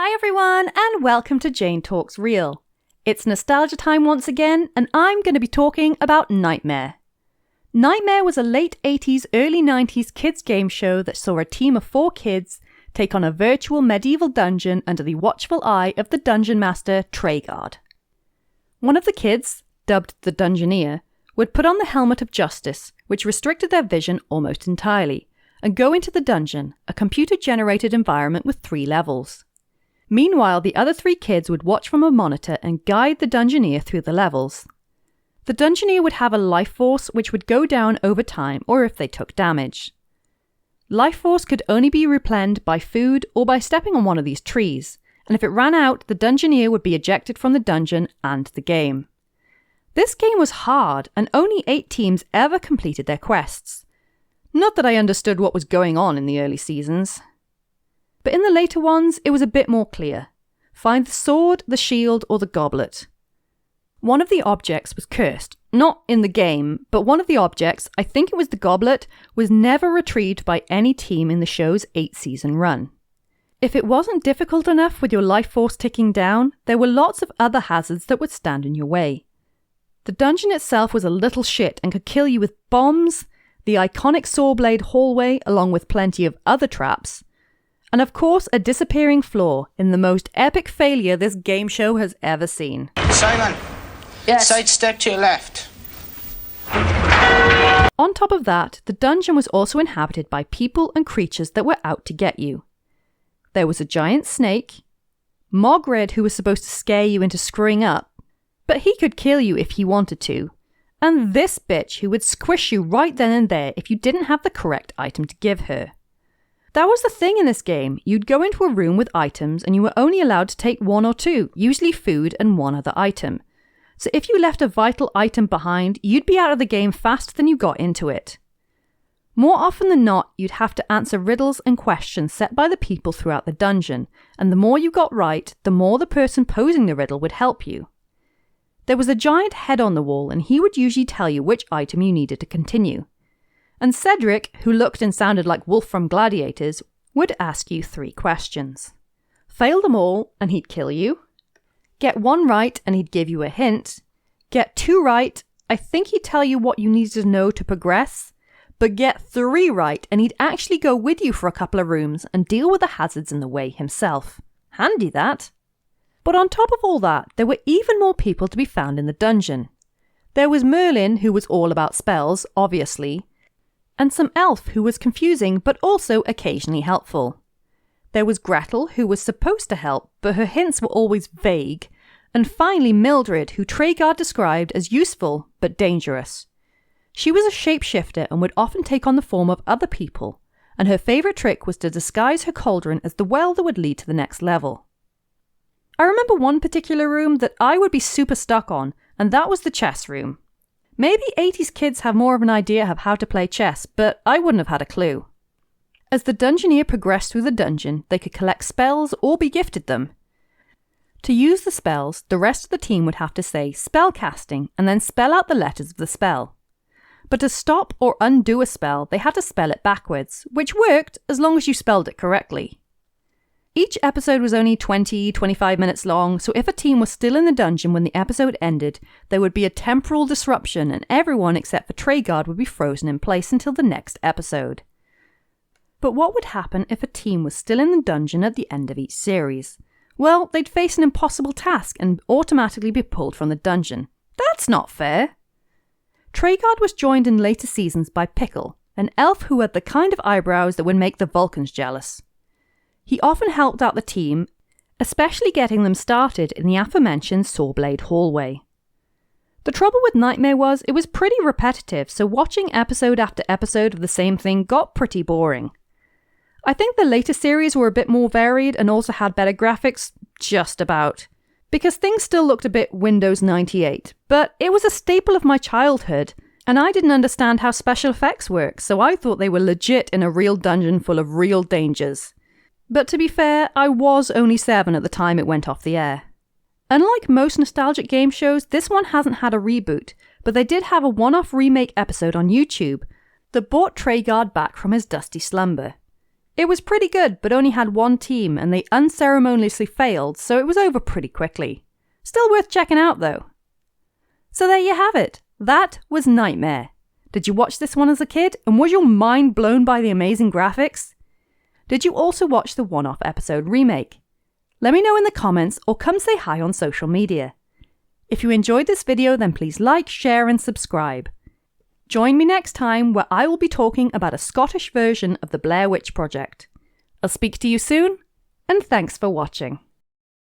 Hi everyone, and welcome to Jane Talks Real. It's nostalgia time once again, and I'm going to be talking about Knightmare. Knightmare was a late 80s, early 90s kids game show that saw a team of 4 kids take on a virtual medieval dungeon under the watchful eye of the dungeon master Treguard. One of the kids, dubbed the dungeoneer, would put on the helmet of justice, which restricted their vision almost entirely, and go into the dungeon, a computer-generated environment with 3 levels. Meanwhile, the other 3 kids would watch from a monitor and guide the dungeoneer through the levels. The dungeoneer would have a life force which would go down over time or if they took damage. Life force could only be replenished by food or by stepping on one of these trees, and if it ran out, the dungeoneer would be ejected from the dungeon and the game. This game was hard, and only 8 teams ever completed their quests. Not that I understood what was going on in the early seasons. But in the later ones, it was a bit more clear. Find the sword, the shield, or the goblet. One of the objects was cursed. Not in the game, but one of the objects, I think it was the goblet, was never retrieved by any team in the show's 8-season run. If it wasn't difficult enough with your life force ticking down, there were lots of other hazards that would stand in your way. The dungeon itself was a little shit and could kill you with bombs, the iconic saw blade hallway along with plenty of other traps, and of course a disappearing floor in the most epic failure this game show has ever seen. Simon, Yes. sidestep to your left. On top of that, the dungeon was also inhabited by people and creatures that were out to get you. There was a giant snake, Mogred who was supposed to scare you into screwing up, but he could kill you if he wanted to, and this bitch who would squish you right then and there if you didn't have the correct item to give her. That was the thing in this game. You'd go into a room with items and you were only allowed to take 1 or 2, usually food and 1 other item. So if you left a vital item behind, you'd be out of the game faster than you got into it. More often than not, you'd have to answer riddles and questions set by the people throughout the dungeon, and the more you got right, the more the person posing the riddle would help you. There was a giant head on the wall and he would usually tell you which item you needed to continue. And Cedric, who looked and sounded like Wolf from Gladiators, would ask you 3 questions. Fail them all and he'd kill you. Get 1 right and he'd give you a hint. Get 2 right, I think he'd tell you what you needed to know to progress. But get 3 right and he'd actually go with you for a couple of rooms and deal with the hazards in the way himself. Handy that. But on top of all that, there were even more people to be found in the dungeon. There was Merlin, who was all about spells, obviously, and some elf who was confusing but also occasionally helpful. There was Gretel, who was supposed to help, but her hints were always vague, and finally Mildred, who Treguard described as useful but dangerous. She was a shapeshifter and would often take on the form of other people, and her favourite trick was to disguise her cauldron as the well that would lead to the next level. I remember one particular room that I would be super stuck on, and that was the chess room. Maybe 80s kids have more of an idea of how to play chess, but I wouldn't have had a clue. As the dungeoneer progressed through the dungeon, they could collect spells or be gifted them. To use the spells, the rest of the team would have to say spellcasting and then spell out the letters of the spell. But to stop or undo a spell, they had to spell it backwards, which worked as long as you spelled it correctly. Each episode was only 20-25 minutes long, so if a team was still in the dungeon when the episode ended, there would be a temporal disruption and everyone except for Treguard would be frozen in place until the next episode. But what would happen if a team was still in the dungeon at the end of each series? Well, they'd face an impossible task and automatically be pulled from the dungeon. That's not fair! Treguard was joined in later seasons by Pickle, an elf who had the kind of eyebrows that would make the Vulcans jealous. He often helped out the team, especially getting them started in the aforementioned Sawblade hallway. The trouble with Knightmare was it was pretty repetitive, so watching episode after episode of the same thing got pretty boring. I think the later series were a bit more varied and also had better graphics, just about, because things still looked a bit Windows 98, but it was a staple of my childhood, and I didn't understand how special effects work, so I thought they were legit in a real dungeon full of real dangers. But to be fair, I was only 7 at the time it went off the air. Unlike most nostalgic game shows, this one hasn't had a reboot, but they did have a one-off remake episode on YouTube that brought Treguard back from his dusty slumber. It was pretty good, but only had one team and they unceremoniously failed, so it was over pretty quickly. Still worth checking out though. So there you have it. That was Nightmare. Did you watch this one as a kid, and was your mind blown by the amazing graphics? Did you also watch the one-off episode remake? Let me know in the comments or come say hi on social media. If you enjoyed this video, then please like, share and subscribe. Join me next time where I will be talking about a Scottish version of the Blair Witch Project. I'll speak to you soon, and thanks for watching.